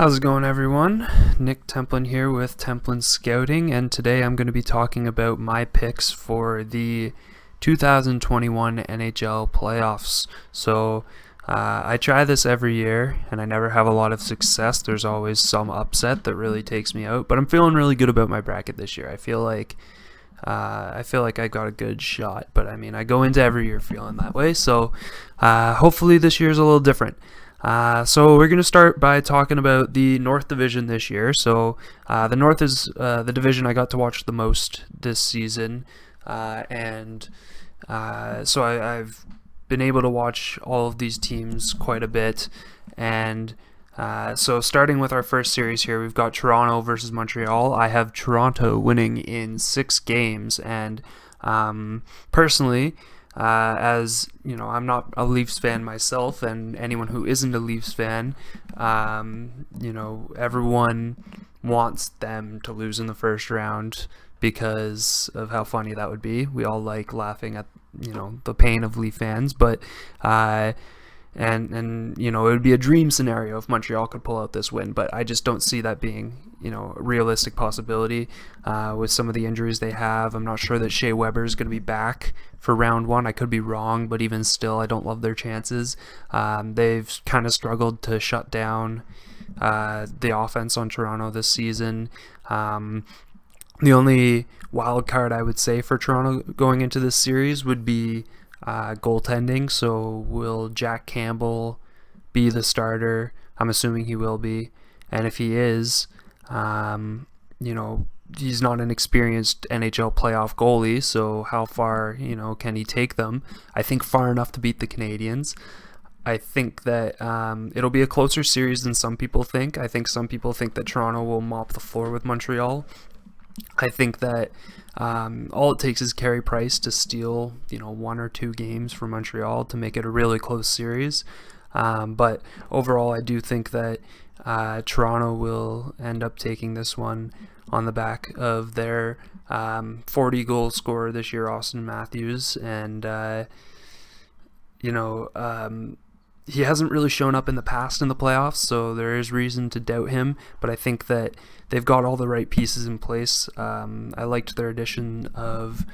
How's it going, everyone? Nick Templin here with Templin Scouting, and today I'm going to be talking about my picks for the 2021 NHL playoffs. I try this every year, and I never have a lot of success. There's always some upset that really takes me out, but I'm feeling really good about my bracket this year. I feel like I got a good shot, but I go into every year feeling that way. So hopefully this year's a little different. So we're going to start by talking about the North Division this year. So the North is the division I got to watch the most this season, and so I've been able to watch all of these teams quite a bit. And so starting with our first series here, we've got Toronto versus Montreal. I have Toronto winning in 6 games, and personally, as you know, I'm not a Leafs fan myself, and anyone who isn't a Leafs fan, everyone wants them to lose in the first round because of how funny that would be. We all like laughing at the pain of Leaf fans, but and it would be a dream scenario if Montreal could pull out this win, but I just don't see that being a realistic possibility with some of the injuries they have. I'm not sure that Shea Weber is going to be back for round 1. I could be wrong, but even still, I don't love their chances. They've kind of struggled to shut down the offense on Toronto this season. The only wild card I would say for Toronto going into this series would be goaltending. So will Jack Campbell be the starter? I'm assuming he will be, and if he is, he's not an experienced NHL playoff goalie, so how far can he take them? I think far enough to beat the Canadiens. I think that it'll be a closer series than some people think. I think some people think that Toronto will mop the floor with Montreal. I think that all it takes is Carey Price to steal 1 or 2 games for Montreal to make it a really close series. But overall, I do think that Toronto will end up taking this one on the back of their 40 goal scorer this year, Austin Matthews, and he hasn't really shown up in the past in the playoffs, so there is reason to doubt him, but I think that they've got all the right pieces in place. I liked their addition of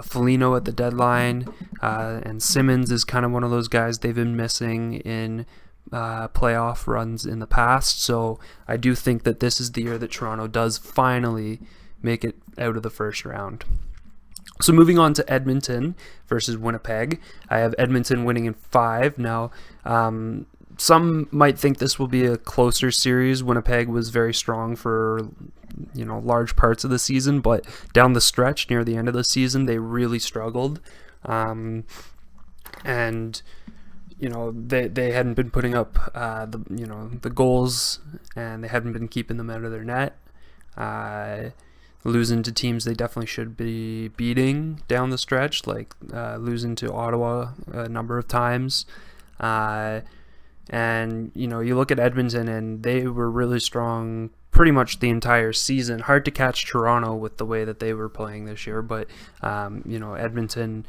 Foligno at the deadline, and Simmons is kind of one of those guys they've been missing in playoff runs in the past, so I do think that this is the year that Toronto does finally make it out of the first round. So moving on to Edmonton versus Winnipeg, I have Edmonton winning in 5. Now, some might think this will be a closer series. Winnipeg was very strong for large parts of the season, but down the stretch near the end of the season, they really struggled, and they hadn't been putting up the goals, and they hadn't been keeping them out of their net. Losing to teams they definitely should be beating down the stretch, like losing to Ottawa a number of times. And you look at Edmonton, and they were really strong pretty much the entire season. Hard to catch Toronto with the way that they were playing this year, but Edmonton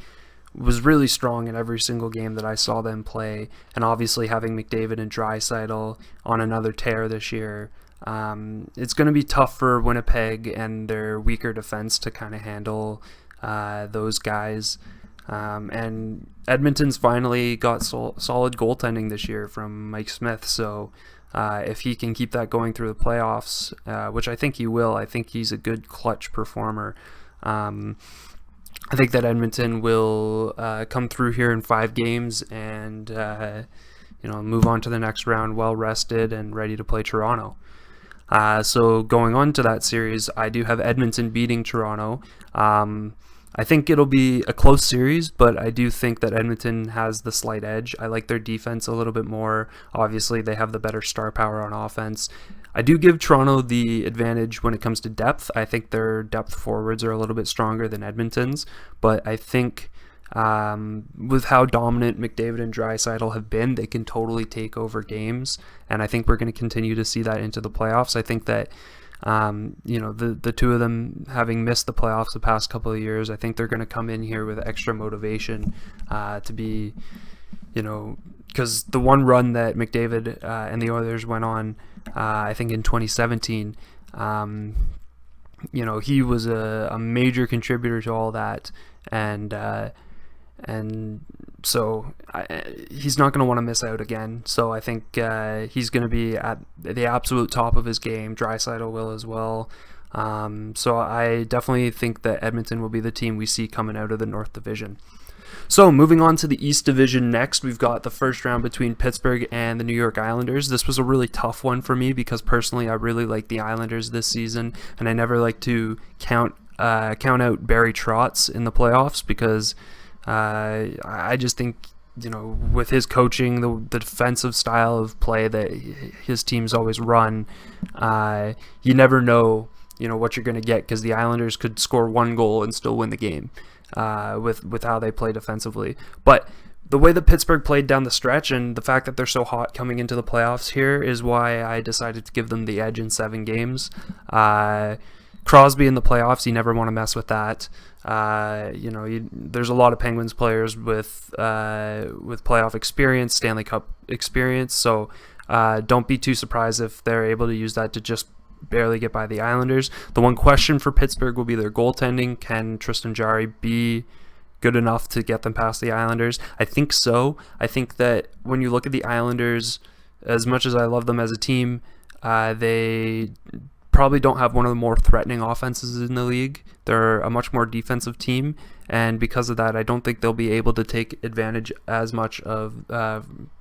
was really strong in every single game that I saw them play. And obviously having McDavid and Draisaitl on another tear this year, it's going to be tough for Winnipeg and their weaker defense to kind of handle those guys. And Edmonton's finally got solid goaltending this year from Mike Smith, so if he can keep that going through the playoffs, which I think he will, I think he's a good clutch performer. I think that Edmonton will come through here in 5 games and move on to the next round well rested and ready to play Toronto. So going on to that series, I do have Edmonton beating Toronto. I think it'll be a close series, but I do think that Edmonton has the slight edge. I like their defense a little bit more. Obviously, they have the better star power on offense. I do give Toronto the advantage when it comes to depth. I think their depth forwards are a little bit stronger than Edmonton's, but I think with how dominant McDavid and Draisaitl have been, they can totally take over games, and I think we're going to continue to see that into the playoffs. I think that the two of them having missed the playoffs the past couple of years, I think they're going to come in here with extra motivation to be because the one run that McDavid and the Oilers went on, I think in 2017, he was a major contributor to all that, and so he's not going to want to miss out again. So I think he's going to be at the absolute top of his game. Draisaitl will as well. So I definitely think that Edmonton will be the team we see coming out of the North Division. So moving on to the East Division next, we've got the first round between Pittsburgh and the New York Islanders. This was a really tough one for me because personally I really like the Islanders this season, and I never like to count out Barry Trotz in the playoffs because I just think, with his coaching, the defensive style of play that his teams always run, you never know, what you're going to get, because the Islanders could score one goal and still win the game with how they play defensively. But the way that Pittsburgh played down the stretch and the fact that they're so hot coming into the playoffs here is why I decided to give them the edge in 7 games. Crosby in the playoffs, you never want to mess with that. There's a lot of Penguins players with playoff experience, Stanley Cup experience, so don't be too surprised if they're able to use that to just barely get by the Islanders. The one question for Pittsburgh will be their goaltending. Can Tristan Jarry be good enough to get them past the Islanders? I think so. I think that when you look at the Islanders, as much as I love them as a team, they probably don't have one of the more threatening offenses in the league. They're a much more defensive team, and because of that, I don't think they'll be able to take advantage as much of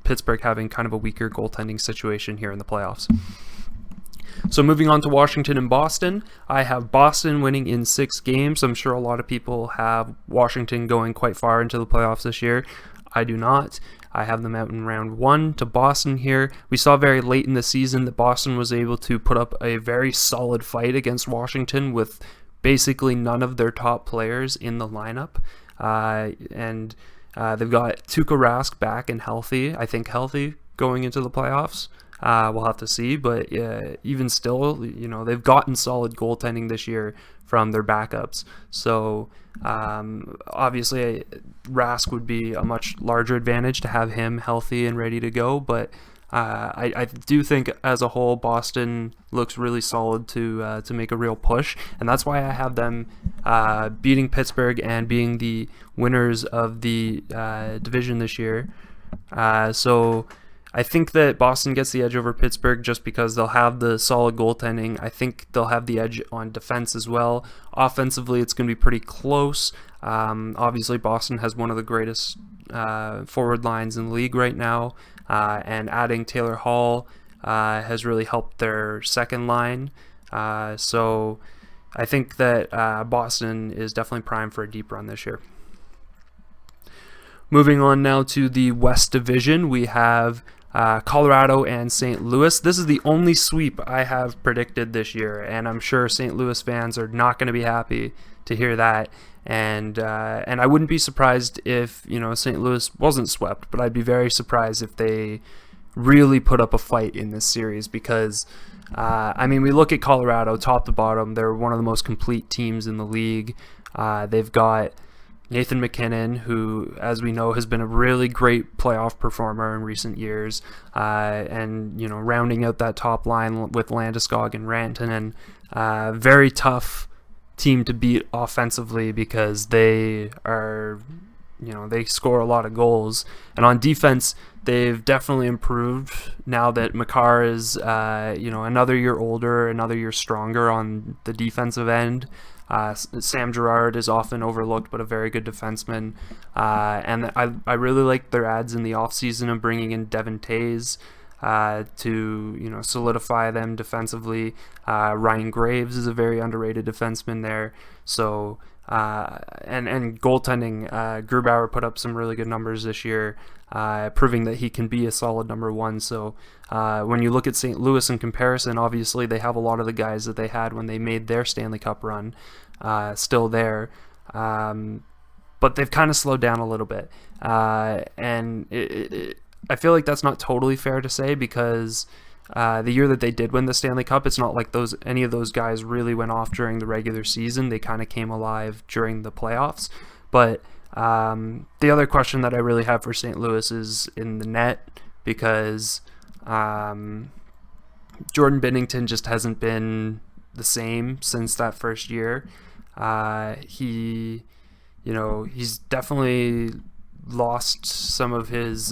Pittsburgh having kind of a weaker goaltending situation here in the playoffs. So moving on to Washington and Boston, I have Boston winning in 6 games. I'm sure a lot of people have Washington going quite far into the playoffs this year. I do not. I have them out in round 1 to Boston here. We saw very late in the season that Boston was able to put up a very solid fight against Washington with basically none of their top players in the lineup. And they've got Tuukka Rask back and healthy, I think healthy going into the playoffs. We'll have to see, but even still, they've gotten solid goaltending this year from their backups. So obviously, Rask would be a much larger advantage to have him healthy and ready to go. But I do think as a whole, Boston looks really solid to make a real push, and that's why I have them beating Pittsburgh and being the winners of the division this year. So I think that Boston gets the edge over Pittsburgh just because they'll have the solid goaltending. I think they'll have the edge on defense as well. Offensively, it's going to be pretty close. Obviously, Boston has one of the greatest forward lines in the league right now, and adding Taylor Hall has really helped their second line. So I think that Boston is definitely primed for a deep run this year. Moving on now to the West Division, we have Colorado and St. Louis. This is the only sweep I have predicted this year, and I'm sure St. Louis fans are not going to be happy to hear that. And I wouldn't be surprised if St. Louis wasn't swept, but I'd be very surprised if they really put up a fight in this series because we look at Colorado top to bottom. They're one of the most complete teams in the league. They've got Nathan MacKinnon, who, as we know, has been a really great playoff performer in recent years, and rounding out that top line with Landeskog and Rantanen, very tough team to beat offensively because they are, they score a lot of goals, and on defense they've definitely improved now that Makar is, another year older, another year stronger on the defensive end. Sam Girard is often overlooked, but a very good defenseman. And I really like their ads in the offseason of bringing in Devin Tays to solidify them defensively. Ryan Graves is a very underrated defenseman there. So and goaltending, Grubauer put up some really good numbers this year, proving that he can be a solid number 1. So when you look at St. Louis in comparison, obviously they have a lot of the guys that they had when they made their Stanley Cup run still there, but they've kind of slowed down a little bit, and I feel like that's not totally fair to say because the year that they did win the Stanley Cup, it's not like any of those guys really went off during the regular season. They kind of came alive during the playoffs, but The other question that I really have for St. Louis is in the net, because Jordan Binnington just hasn't been the same since that first year. He's definitely lost some of his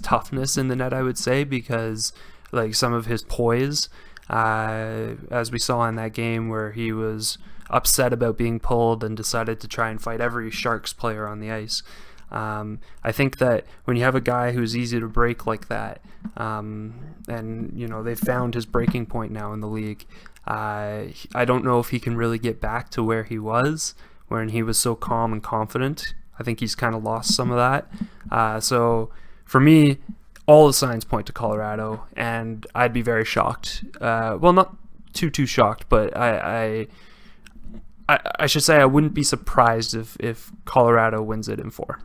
toughness in the net, I would say, because like some of his poise, as we saw in that game where he was upset about being pulled and decided to try and fight every Sharks player on the ice. I think that when you have a guy who's easy to break like that, and they've found his breaking point now in the league, I don't know if he can really get back to where he was when he was so calm and confident. I think he's kind of lost some of that. So for me, all the signs point to Colorado, and I'd be very shocked. Well, not too shocked, but I should say I wouldn't be surprised if Colorado wins it in 4.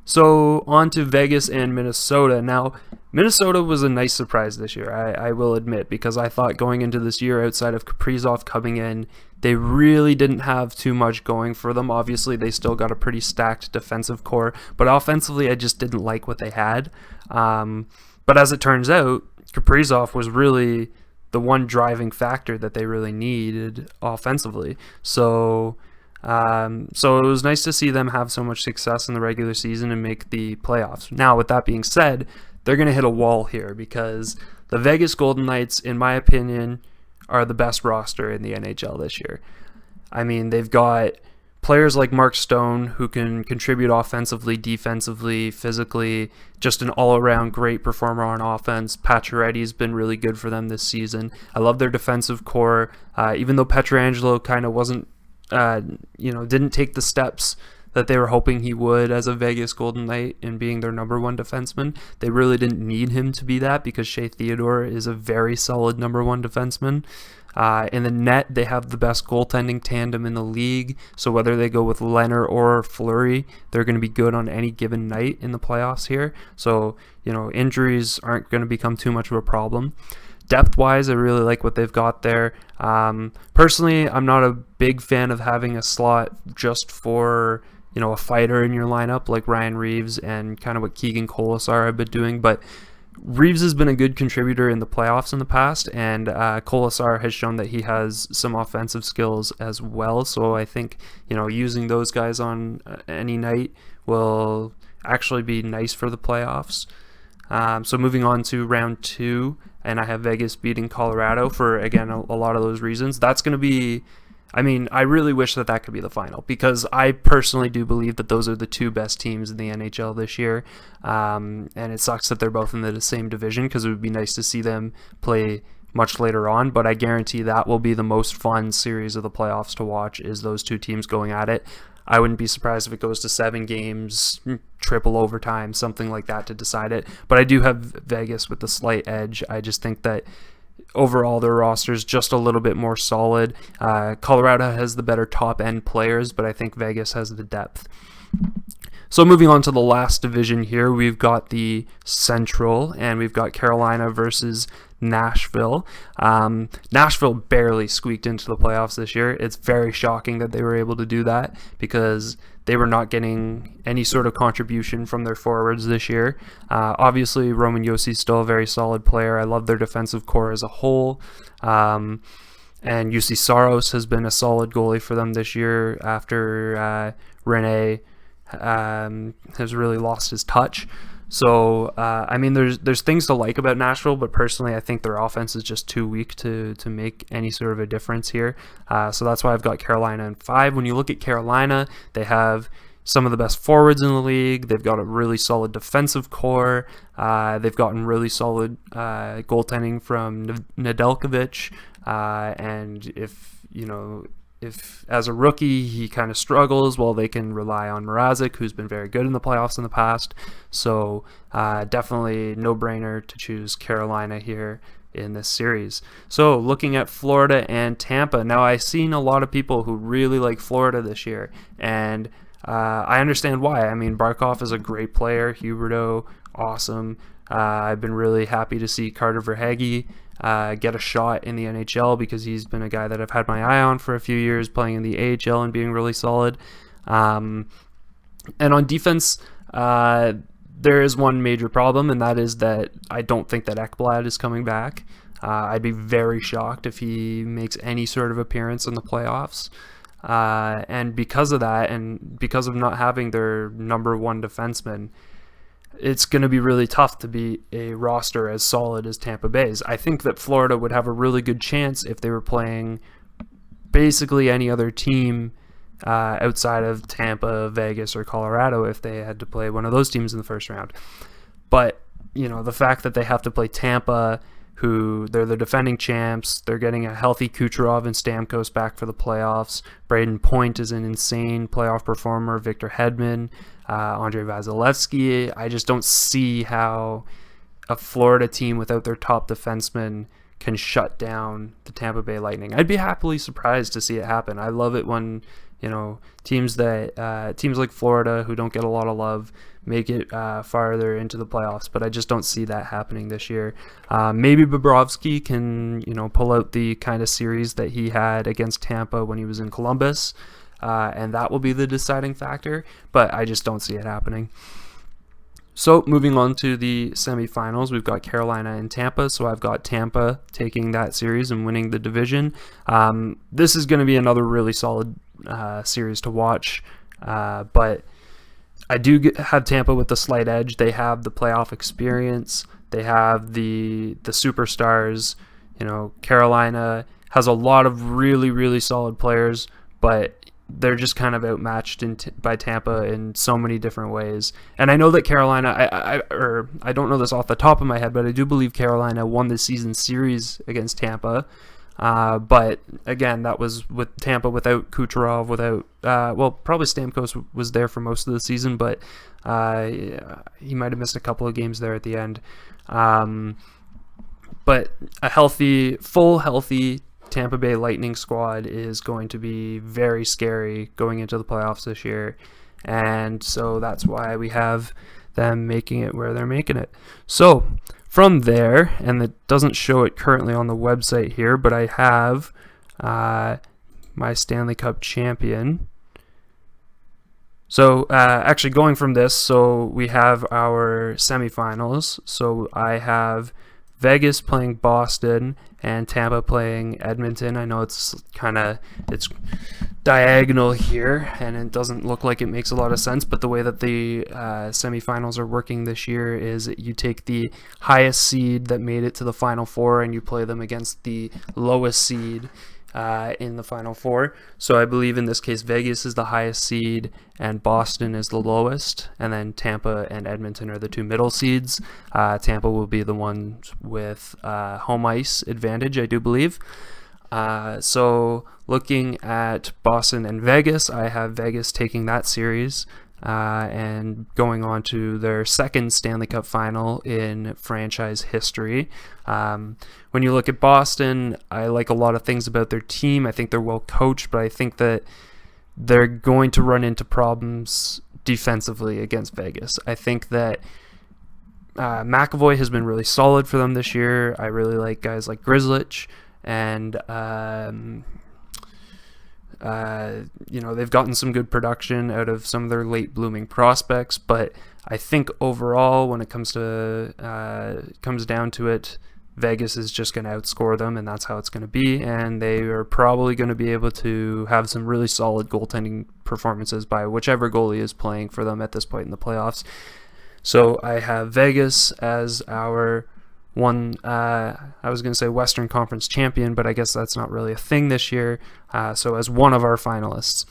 So on to Vegas and Minnesota. Now, Minnesota was a nice surprise this year, I will admit, because I thought going into this year, outside of Kaprizov coming in, they really didn't have too much going for them. Obviously, they still got a pretty stacked defensive core, but offensively, I just didn't like what they had. But as it turns out, Kaprizov was really the one driving factor that they really needed offensively. So it was nice to see them have so much success in the regular season and make the playoffs. Now, with that being said, they're going to hit a wall here, because the Vegas Golden Knights, in my opinion, are the best roster in the NHL this year. I mean, they've got players like Mark Stone, who can contribute offensively, defensively, physically, just an all-around great performer on offense. Pacioretty's been really good for them this season. I love their defensive core. Even though Pietrangelo kind of wasn't, didn't take the steps that they were hoping he would as a Vegas Golden Knight in being their number one defenseman, they really didn't need him to be that, because Shea Theodore is a very solid number one defenseman. In the net, they have the best goaltending tandem in the league, so whether they go with Leonard or Fleury, they're going to be good on any given night in the playoffs here. So, injuries aren't going to become too much of a problem. Depth-wise, I really like what they've got there. Personally, I'm not a big fan of having a slot just for a fighter in your lineup like Ryan Reeves and kind of what Keegan Colasar have been doing, but Reeves has been a good contributor in the playoffs in the past, and Colasar has shown that he has some offensive skills as well. So I think using those guys on any night will actually be nice for the playoffs. So moving on to round 2, and I have Vegas beating Colorado for, again, a lot of those reasons. That's going to be, I really wish that could be the final, because I personally do believe that those are the 2 best teams in the NHL this year. And it sucks that they're both in the same division, because it would be nice to see them play much later on, but I guarantee that will be the most fun series of the playoffs to watch, is those 2 teams going at it. I wouldn't be surprised if it goes to 7 games, triple overtime, something like that to decide it. But I do have Vegas with the slight edge. I just think that overall their roster is just a little bit more solid. Colorado has the better top-end players, but I think Vegas has the depth. So moving on to the last division here, we've got the Central, and we've got Carolina versus Nashville. Nashville barely squeaked into the playoffs this year. It's very shocking that they were able to do that, because they were not getting any sort of contribution from their forwards this year. Obviously, Roman Josi is still a very solid player. I love their defensive core as a whole. And UC Saros has been a solid goalie for them this year after Rene has really lost his touch. So, there's things to like about Nashville, but personally, I think their offense is just too weak to make any sort of a difference here. So that's why I've got Carolina in 5. When you look at Carolina, they have some of the best forwards in the league. They've got a really solid defensive core. They've gotten really solid goaltending from Nedeljkovic. And if as a rookie he kind of struggles, well, they can rely on Mrazek, who's been very good in the playoffs in the past. So definitely no-brainer to choose Carolina here in this series. So looking at Florida and Tampa, now I've seen a lot of people who really like Florida this year, and I understand why. Barkov is a great player, Huberdeau, awesome. I've been really happy to see Carter Verhaeghe get a shot in the NHL, because he's been a guy that I've had my eye on for a few years, playing in the AHL and being really solid. And on defense, there is one major problem, and that is that I don't think that Ekblad is coming back. I'd be very shocked if he makes any sort of appearance in the playoffs. And because of that, and because of not having their number one defenseman, it's going to be really tough to be a roster as solid as Tampa Bay's. I think that Florida would have a really good chance if they were playing basically any other team outside of Tampa, Vegas, or Colorado if they had to play one of those teams in the first round. But, the fact that they have to play Tampa, who they're the defending champs, they're getting a healthy Kucherov and Stamkos back for the playoffs. Braden Point is an insane playoff performer. Victor Hedman, Andrei Vasilevsky. I just don't see how a Florida team without their top defenseman can shut down the Tampa Bay Lightning. I'd be happily surprised to see it happen. I love it when teams like Florida, who don't get a lot of love, make it farther into the playoffs, but I just don't see that happening this year. Maybe Bobrovsky can pull out the kind of series that he had against Tampa when he was in Columbus, and that will be the deciding factor, but I just don't see it happening. So moving on to the semifinals, we've got Carolina and Tampa. So I've got Tampa taking that series and winning the division. This is going to be another really solid series to watch, but I do have Tampa with the slight edge. They have the playoff experience. They have the superstars. Carolina has a lot of really, really solid players, but they're just kind of outmatched by Tampa in so many different ways. And I know that Carolina, I don't know this off the top of my head, but I do believe Carolina won the season series against Tampa. But again, that was with Tampa without Kucherov, probably Stamkos was there for most of the season, but he might have missed a couple of games there at the end. But a full healthy Tampa Bay Lightning squad is going to be very scary going into the playoffs this year, and so that's why we have them making it where they're making it. So from there, and it doesn't show it currently on the website here, but I have my Stanley Cup champion. So actually going from this, so we have our semifinals. So I have Vegas playing Boston and Tampa playing Edmonton. I know it's diagonal here and it doesn't look like it makes a lot of sense, but the way that the semifinals are working this year is you take the highest seed that made it to the Final Four and you play them against the lowest seed in the Final Four. So I believe in this case Vegas is the highest seed and Boston is the lowest, and then Tampa and Edmonton are the two middle seeds. Tampa will be the ones with home ice advantage, I do believe. So looking at Boston and Vegas, I have Vegas taking that series and going on to their second Stanley Cup final in franchise history. When you look at Boston, I like a lot of things about their team. I think they're well coached, but I think that they're going to run into problems defensively against Vegas. I think that McAvoy has been really solid for them this year. I really like guys like Grzelcyk, and they've gotten some good production out of some of their late blooming prospects, but I think overall when it comes down to it, Vegas is just going to outscore them, and that's how it's going to be, and they are probably going to be able to have some really solid goaltending performances by whichever goalie is playing for them at this point in the playoffs. So I have Vegas as our one, I was going to say Western Conference champion, but I guess that's not really a thing this year, so as one of our finalists.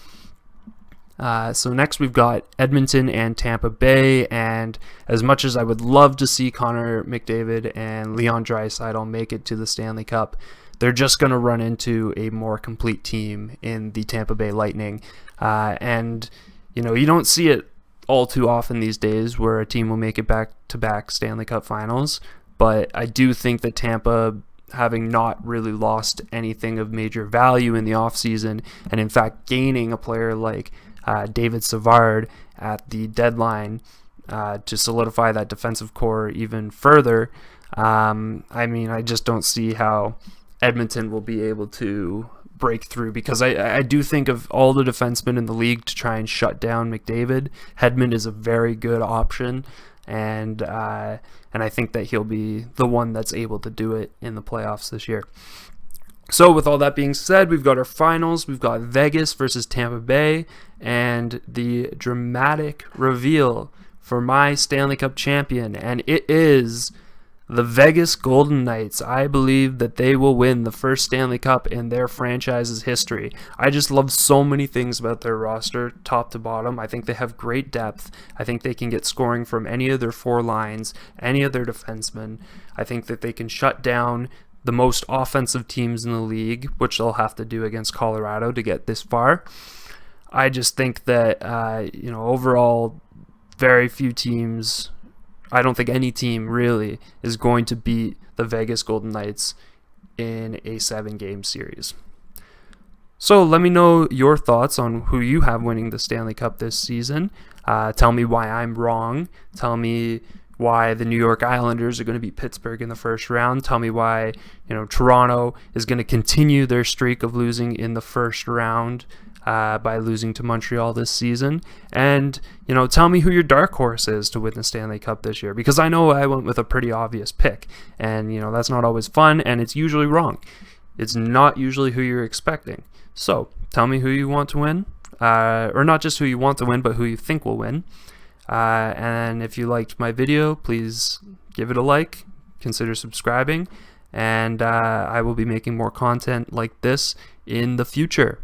So next we've got Edmonton and Tampa Bay, and as much as I would love to see Connor McDavid and Leon Draisaitl make it to the Stanley Cup, they're just going to run into a more complete team in the Tampa Bay Lightning. And you don't see it all too often these days where a team will make it back-to-back Stanley Cup finals, but I do think that Tampa, having not really lost anything of major value in the offseason, and in fact gaining a player like David Savard at the deadline to solidify that defensive core even further, I just don't see how Edmonton will be able to break through, because I do think of all the defensemen in the league to try and shut down McDavid, Hedman is a very good option, and I think that he'll be the one that's able to do it in the playoffs this year. So with all that being said, we've got our finals. We've got Vegas versus Tampa Bay, and the dramatic reveal for my Stanley Cup champion, and it is the Vegas Golden Knights. I believe that they will win the first Stanley Cup in their franchise's history. I just love so many things about their roster, top to bottom. I think they have great depth. I think they can get scoring from any of their 4 lines, any of their defensemen. I think that they can shut down the most offensive teams in the league, which they'll have to do against Colorado to get this far. I just think that, overall, very few teams, I don't think any team really is going to beat the Vegas Golden Knights in a 7-game series. So let me know your thoughts on who you have winning the Stanley Cup this season. Tell me why I'm wrong. Tell me why the New York Islanders are going to beat Pittsburgh in the first round. Tell me why Toronto is going to continue their streak of losing in the first round by losing to Montreal this season. And tell me who your dark horse is to win the Stanley Cup this year, because I know I went with a pretty obvious pick, and that's not always fun, and it's usually wrong. It's not usually who you're expecting. So tell me who you want to win, or not just who you want to win, but who you think will win. And if you liked my video, please give it a like, consider subscribing, and I will be making more content like this in the future.